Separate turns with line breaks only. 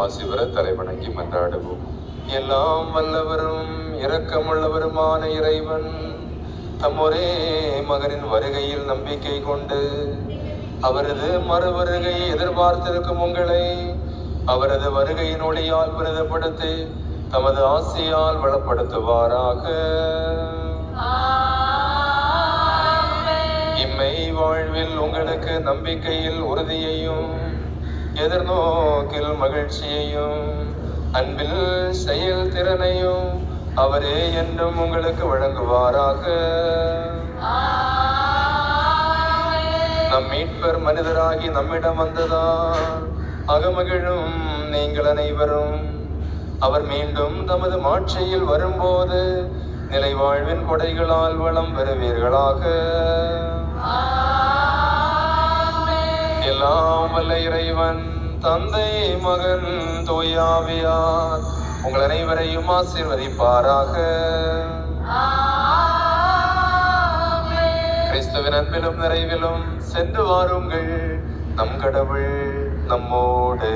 ஆசி பெற தலைவணங்கி மன்றாடுவோம். எல்லாம் வல்லவரும் இரக்கமுள்ளவருமான இறைவன் தம் ஒரே மகனின் வருகையில் நம்பிக்கை கொண்டு அவரது மறுவருகையை எதிர்பார்த்திருக்கும் உங்களை அவரது வருகையின் ஒளியால் விருதப்படுத்தி தமது ஆசியால் வளப்படுத்துவாராக. இம்மை வாழ்வில் உங்களுக்கு நம்பிக்கையில் உறுதியையும் எதிர்நோக்கில் மகிழ்ச்சியையும் அன்பில் செயல் திறனையும் அவரே என்றும் உங்களுக்கு வழங்குவாராக. நம் மீட்பர் மனிதராகி நம்மிடம் வந்ததால் அகமகிழும் நீங்கள் அனைவரும் அவர் மீண்டும் தமது மாட்சியில் வரும்போது நிலை வாழ்வின் கொடைகளால் வளம் பெறுவீர்களாக. எல்லாம் வல்ல இறைவன் தந்தை மகன் தூயாவியார் உங்கள் அனைவரையும் ஆசீர்வதிப்பாராக. கிறிஸ்துவின் அன்பிலும் நிறைவிலும் சென்று வாருங்கள். நம் கடவுள் நம்மோடு